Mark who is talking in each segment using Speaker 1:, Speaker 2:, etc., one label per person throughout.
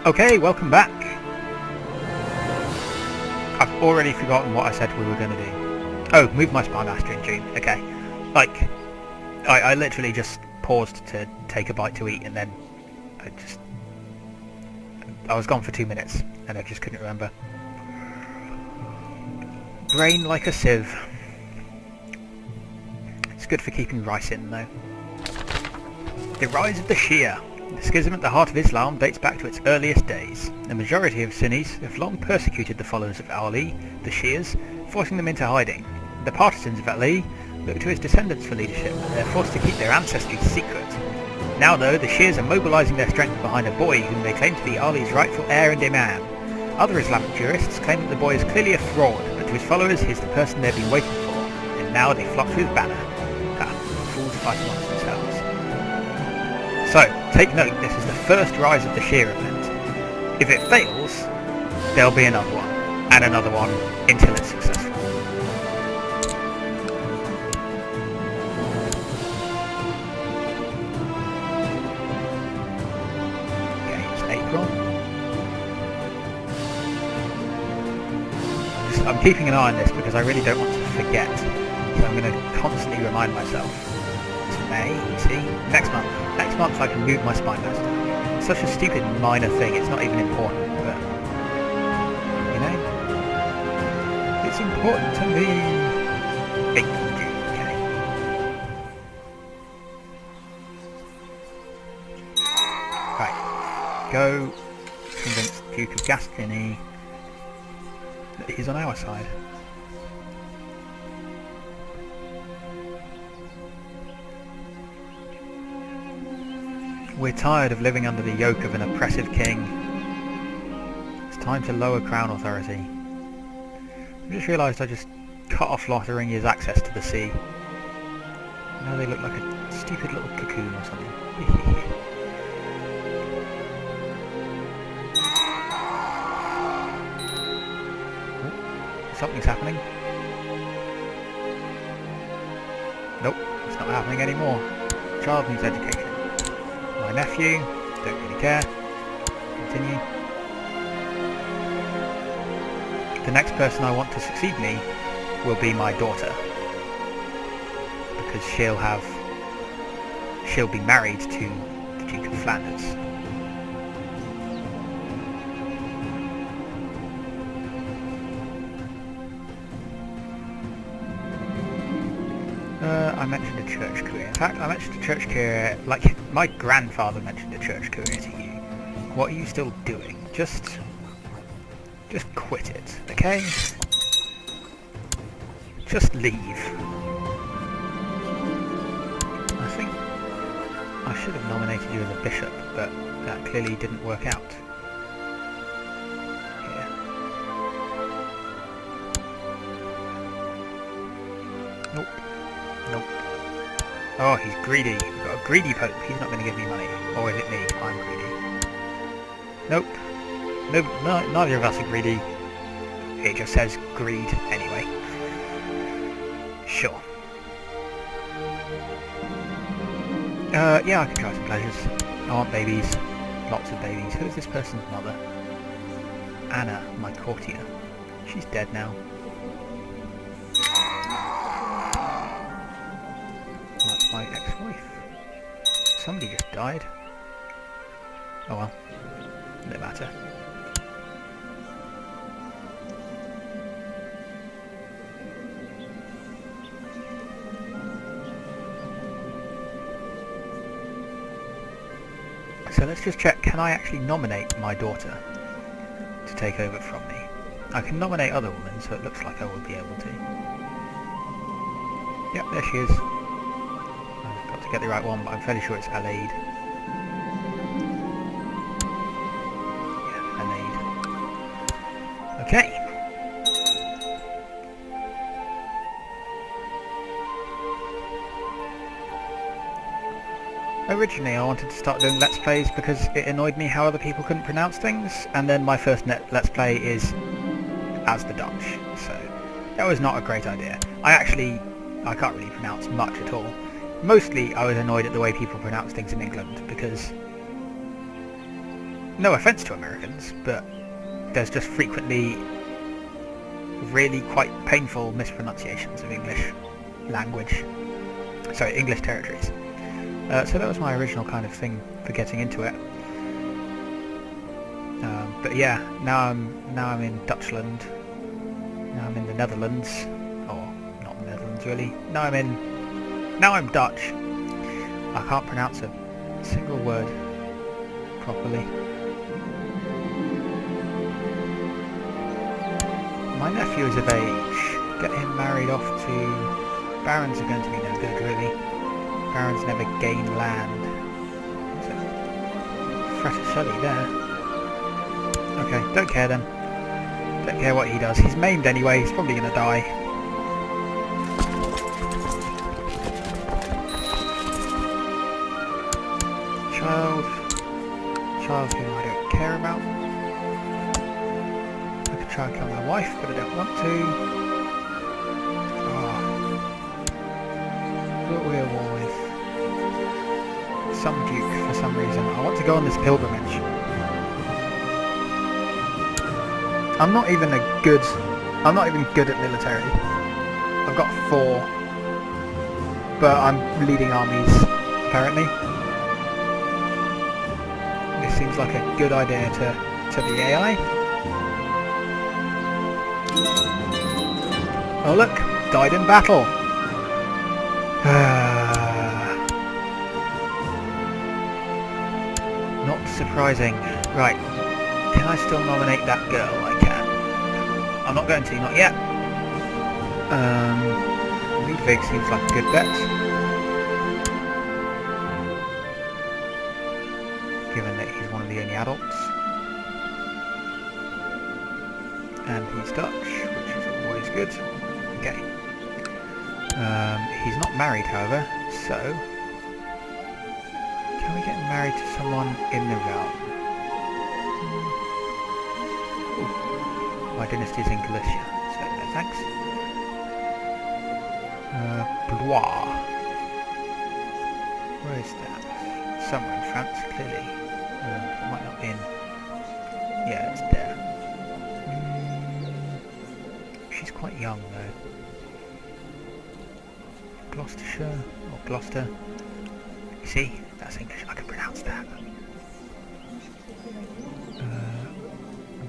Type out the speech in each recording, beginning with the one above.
Speaker 1: Okay, welcome back. I've already forgotten what I said we were going to do. Oh, move my spy master in June. Okay. Like, I literally just paused to take a bite to eat and then I was gone for 2 minutes and I just couldn't remember. Brain like a sieve. It's good for keeping rice in though. The rise of the Shia. The schism at the heart of Islam dates back to its earliest days. The majority of Sunnis have long persecuted the followers of Ali, the Shias, forcing them into hiding. The partisans of Ali look to his descendants for leadership, but they're forced to keep their ancestry secret. Now though, the Shias are mobilising their strength behind a boy whom they claim to be Ali's rightful heir and imam. Other Islamic jurists claim that the boy is clearly a fraud, but to his followers he is the person they've been waiting for, and now they flock to his banner. Fools fight amongst themselves. So, take note, this is the first rise of the Shia event. If it fails, there'll be another one, and another one, until it's successful. Okay, it's April. I'm keeping an eye on this because I really don't want to forget, so I'm going to constantly remind myself. It's May, you see? Next month. Next month I can move my spine master. It's such a stupid minor thing, it's not even important, but, you know, it's important to me. 8th of June, okay. Right, go convince the Duke of Gascony that he's on our side. We're tired of living under the yoke of an oppressive king. It's time to lower crown authority. I just realised I just cut off Lotharingia's access to the sea. Now they look like a stupid little cocoon or something. Oh, something's happening. Nope, it's not happening anymore. Child needs education. My nephew, don't really care. Continue. The next person I want to succeed me will be my daughter, because she'll be married to the Duke of Flanders. I mentioned a church career. In fact, I mentioned a church career, like my grandfather mentioned a church career to you. What are you still doing? Just quit it, okay? Just leave. I think I should have nominated you as a bishop, but that clearly didn't work out. Here. Nope. Nope. Oh, he's greedy. We've got a greedy pope. He's not going to give me money. Or is it me? I'm greedy. Nope. No, neither of us are greedy. It just says greed anyway. Sure. Yeah, I can try some pleasures. I want babies. Lots of babies. Who is this person's mother? Anna, my courtier. She's dead now. That's my ex-wife. Somebody just died. Oh well. No matter. So let's just check, can I actually nominate my daughter to take over from me? I can nominate other women, so it looks like I will be able to. Yep, there she is. I've got to get the right one, but I'm fairly sure it's Alaid. Yeah, Alaid. Okay. Originally I wanted to start doing Let's Plays because it annoyed me how other people couldn't pronounce things, and then my first Let's Play is as the Dutch, so that was not a great idea. I can't really pronounce much at all. Mostly I was annoyed at the way people pronounce things in England, because no offence to Americans, but there's just frequently really quite painful mispronunciations of English language. Sorry, English territories. So that was my original kind of thing for getting into it. But yeah, now I'm in Dutchland. Now I'm in the Netherlands, or not the Netherlands really. Now I'm Dutch. I can't pronounce a single word properly. My nephew is of age. Get him married off to... Barons are going to be no good really. Barons never gain land. Fraticelli there. Okay, don't care then. Don't care what he does. He's maimed anyway, he's probably going to die. Child whom I don't care about. I could try and kill my wife, but I don't want to. What we're at war with. Some duke for some reason. I want to go on this pilgrimage. I'm not even good at military. I've got 4, but I'm leading armies apparently. This seems like a good idea to the AI. Oh look, died in battle. Not surprising. Right. Can I still nominate that girl? I can. I'm not going to, not yet. Ludwig seems like a good bet. Given that he's one of the only adults. And he's Dutch, which is always good. Okay. He's not married, however, so... Can we get married to someone in the realm? My dynasty is in Galicia, so no thanks. Blois. Where is that? Somewhere in France, clearly. It might not be in... Yeah, it's there. She's quite young though. Gloucestershire, or Gloucester. You see, that's English, I can pronounce that.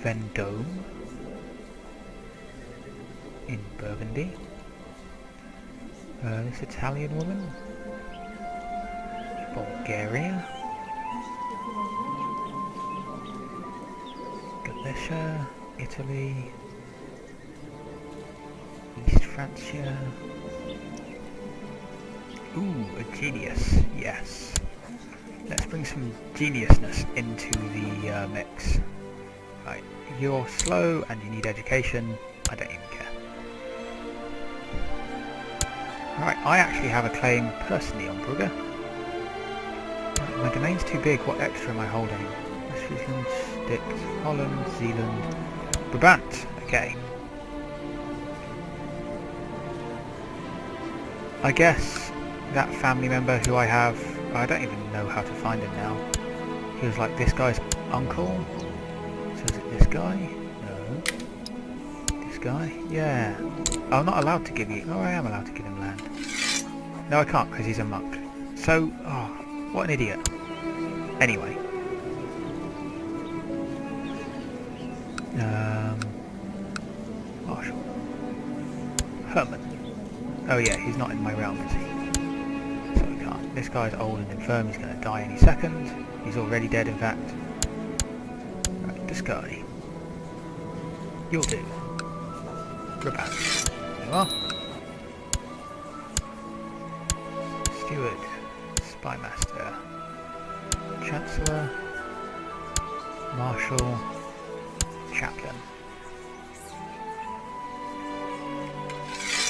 Speaker 1: Vendôme. In Burgundy. This Italian woman. Bulgaria. Galicia. Italy. East Francia. Ooh, a genius. Yes. Let's bring some geniusness into the mix. Right, you're slow and you need education. I don't even care. Right, I actually have a claim personally on Brugge. My domain's too big, what extra am I holding? Friesland, Sticks, Holland, Zealand, Brabant, okay. I guess that family member who I have, I don't even know how to find him now. He was like this guy's uncle. So is it this guy? No. This guy? Yeah. I'm not allowed to give you... Oh, I am allowed to give him land. No, I can't because he's a monk. So, oh, what an idiot. Anyway. Marshall. Herman. Oh yeah, he's not in my realm, is he? So I can't. This guy's old and infirm, he's going to die any second. He's already dead, in fact. Right, this guy. You'll do. Brabant. There you are. Steward. Spymaster. Chancellor. Marshal. Chaplain.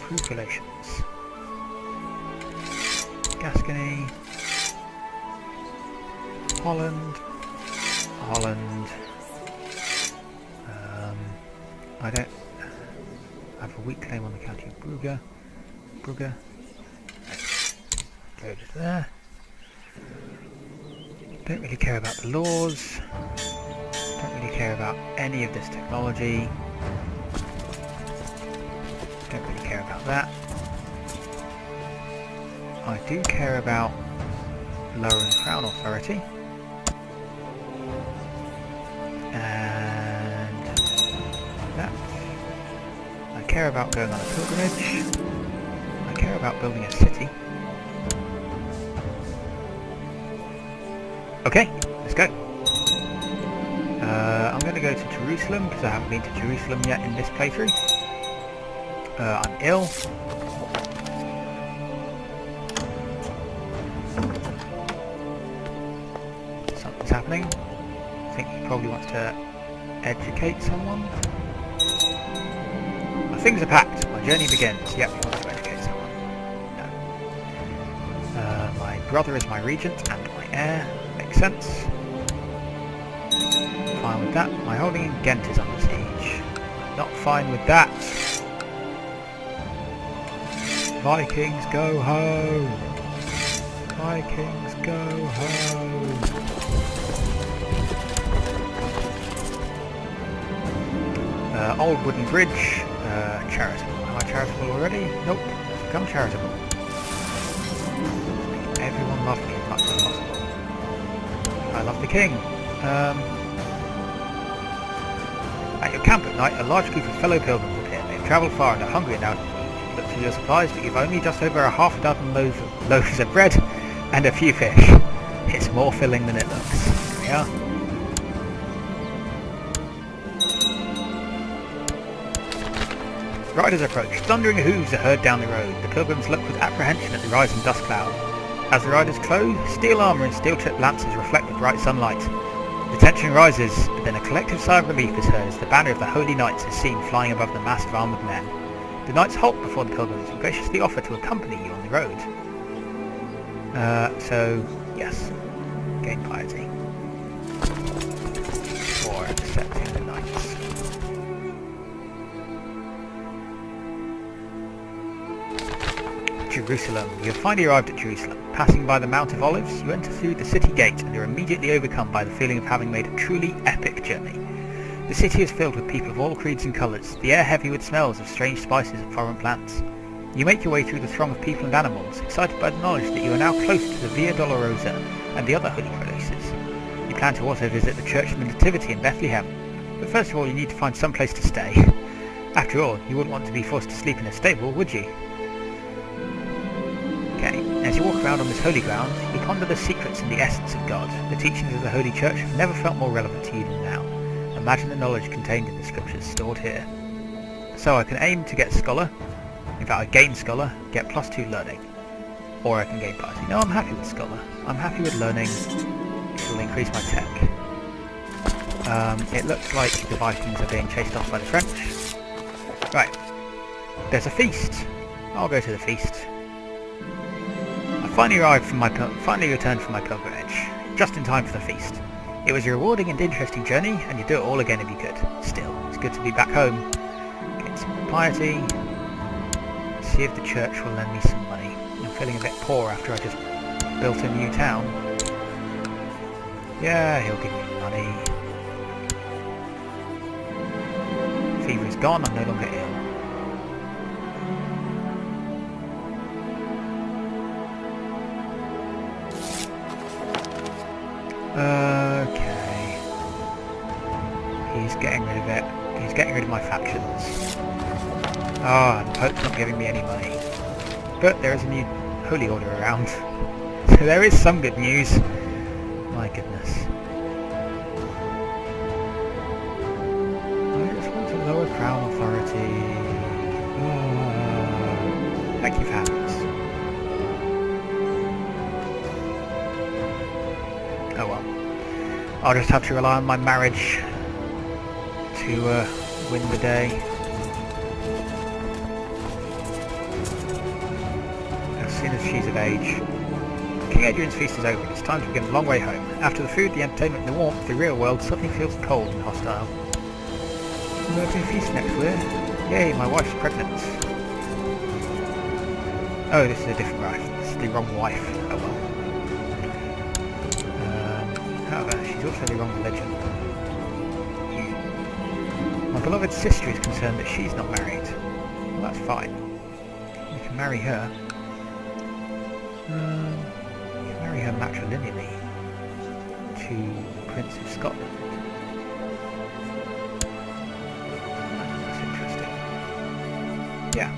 Speaker 1: Improved relations. Gascony. Holland. I don't have a weak claim on the county of Brugge. Go to there. Don't really care about the laws. care about any of this technology. Don't really care about that. I do care about lowering Crown authority. And that. I care about going on a pilgrimage. I care about building a city. Okay, let's go. I'm going to go to Jerusalem because I haven't been to Jerusalem yet in this playthrough. I'm ill. Something's happening. I think he probably wants to educate someone. My things are packed. My journey begins. Yep, he wants to educate someone. No. My brother is my regent and my heir. Makes sense. Fine with that. My holding in Ghent is under siege. Not fine with that. Vikings go home! Vikings go home! Old wooden bridge. Charitable. Am I charitable already? Nope. Become charitable. Everyone loves me as much as possible. I love the king. At your camp at night, a large group of fellow pilgrims appear. They've travelled far and are hungry now. Look for your supplies, but you've only just over a half a dozen loaves of bread and a few fish. It's more filling than it looks. Here we are. Riders approach. Thundering hooves are heard down the road. The pilgrims look with apprehension at the rising dust cloud. As the riders close, steel armour and steel-tipped lances reflect the bright sunlight. The tension rises, but then a collective sigh of relief is heard as the banner of the Holy Knights is seen flying above the mass of armoured men. The knights halt before the pilgrims and graciously offer to accompany you on the road. So, yes. Gain piety. For accepting the knights. Jerusalem. You have finally arrived at Jerusalem. Passing by the Mount of Olives, you enter through the city gate and are immediately overcome by the feeling of having made a truly epic journey. The city is filled with people of all creeds and colours, the air heavy with smells of strange spices and foreign plants. You make your way through the throng of people and animals, excited by the knowledge that you are now close to the Via Dolorosa and the other holy places. You plan to also visit the Church of the Nativity in Bethlehem, but first of all you need to find some place to stay. After all, you wouldn't want to be forced to sleep in a stable, would you? Okay, as you walk around on this holy ground, you ponder the secrets and the essence of God. The teachings of the Holy Church have never felt more relevant to you than now. Imagine the knowledge contained in the scriptures stored here. So I can aim to get scholar. In fact, I gain scholar, get +2 learning. Or I can gain piety. No, I'm happy with scholar. I'm happy with learning. It will increase my tech. It looks like the Vikings are being chased off by the French. Right. There's a feast. I'll go to the feast. I finally returned from my pilgrimage, just in time for the feast. It was a rewarding and interesting journey, and you'd do it all again if you could. Still, it's good to be back home. Get some piety. See if the church will lend me some money. I'm feeling a bit poor after I just built a new town. Yeah, he'll give me money. Fever is gone, I'm no longer ill. Okay. He's getting rid of it. He's getting rid of my factions. Ah, and the Pope's not giving me any money. But there is a new holy order around. So there is some good news. My goodness. I just want to lower Crown authority. Thank you for having us. Oh well. I'll just have to rely on my marriage to win the day. As soon as she's of age. King Adrian's feast is over. It's time to begin the long way home. After the food, the entertainment and the warmth, the real world suddenly feels cold and hostile. We're having a feast next year. Yay, my wife's pregnant. Oh, this is a different wife. This is the wrong wife. Oh well. However, she's also the wrong religion. beloved sister is concerned that she's not married. Well, that's fine. We can marry her. We can marry her matrilineally to Prince of Scotland. That's interesting. Yeah.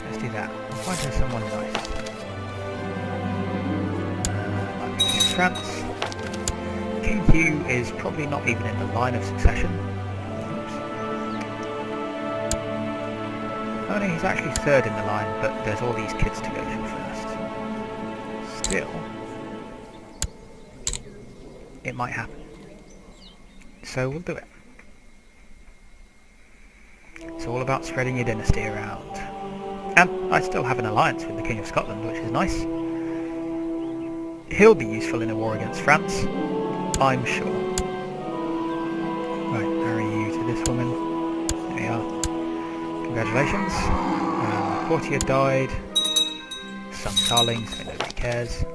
Speaker 1: Let's do that. I'll find her someone nice. Like King of France. King Hugh is probably not even in the line of succession. Oops. Oh no, he's actually third in the line, but there's all these kids to go to first. Still, it might happen. So we'll do it. It's all about spreading your dynasty around. And I still have an alliance with the King of Scotland, which is nice. He'll be useful in a war against France, I'm sure. Right, marry you to this woman. There we are. Congratulations. The courtier died. Some darling, so nobody cares.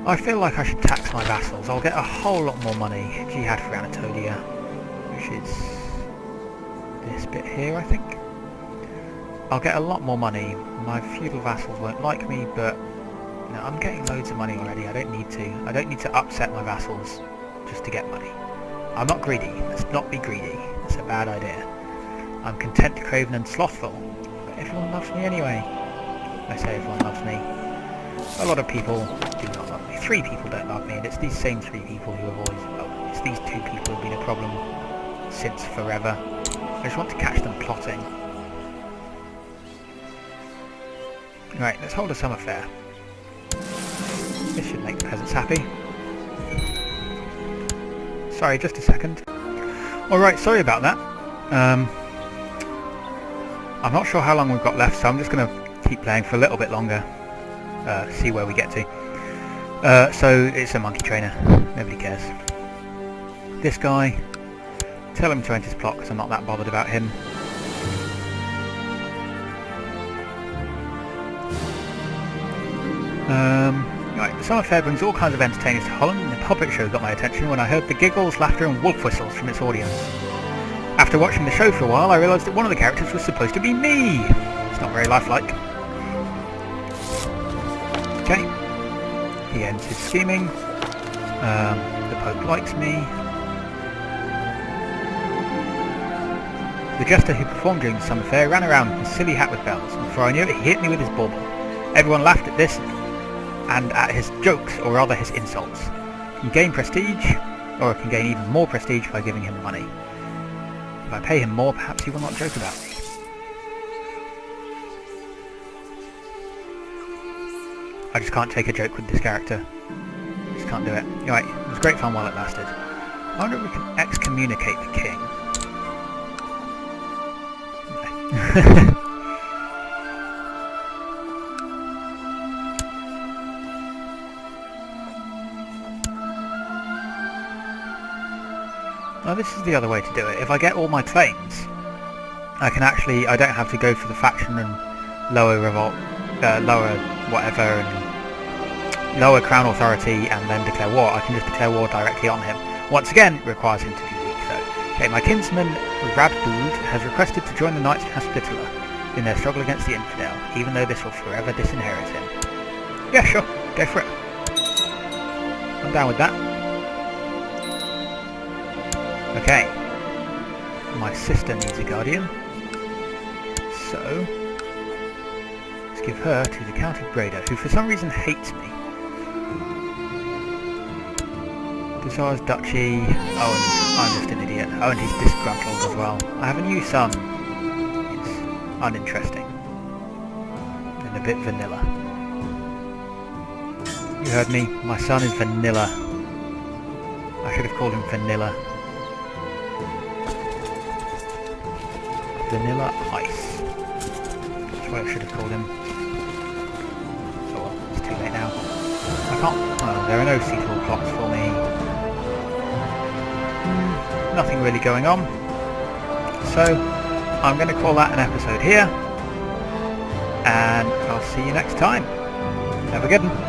Speaker 1: I feel like I should tax my vassals. I'll get a whole lot more money. Jihad for Anatolia, which is this bit here, I think. I'll get a lot more money. My feudal vassals won't like me, but you know, I'm getting loads of money already. I don't need to. I don't need to upset my vassals just to get money. I'm not greedy. Let's not be greedy. It's a bad idea. I'm content, craven and slothful, but everyone loves me anyway. I say everyone loves me. A lot of people do not love me. 3 people don't love me, and it's these same 3 people who have always... Well, it's these 2 people who have been a problem since forever. I just want to catch them plotting. Right, let's hold a summer fair. This should make the peasants happy. Sorry, just a second. Alright, sorry about that. I'm not sure how long we've got left, so I'm just going to keep playing for a little bit longer. See where we get to. So, it's a monkey trainer. Nobody cares. This guy, tell him to end his plot because I'm not that bothered about him. Right, the summer fair brings all kinds of entertainers to Holland, and the puppet show got my attention when I heard the giggles, laughter and wolf whistles from its audience. After watching the show for a while, I realised that one of the characters was supposed to be me! It's not very lifelike. Okay. He ends his scheming. The Pope likes me. The jester who performed during the summer fair ran around in his silly hat with bells, and before I knew it, he hit me with his bauble. Everyone laughed at this and at his jokes, or rather his insults. He can gain prestige, or can gain even more prestige by giving him money. If I pay him more, perhaps he will not joke about me. I just can't take a joke with this character. Just can't do it. Anyway, it was great fun while it lasted. I wonder if we can excommunicate the king. Now this is the other way to do it. If I get all my claims, I can actually, I don't have to go for the faction and lower revolt, lower whatever, and lower crown authority and then declare war. I can just declare war directly on him. Once again, it requires him to be weak though. Okay, my kinsman Radboud has requested to join the Knights of Hospitaller in their struggle against the infidel, even though this will forever disinherit him. Yeah, sure, go for it. I'm down with that. Okay, my sister needs a guardian, so let's give her to the Count of Breda, who for some reason hates me. The Tsar's duchy, oh, and I'm just an idiot. Oh, and he's disgruntled as well. I have a new son. It's uninteresting and a bit vanilla. You heard me, my son is vanilla. I should have called him Vanilla. Vanilla Ice. That's what I should have called him. Oh well, it's too late now. I can't... Well, there are no sequel plots for me. Nothing really going on. So, I'm going to call that an episode here. And I'll see you next time. Have a good one.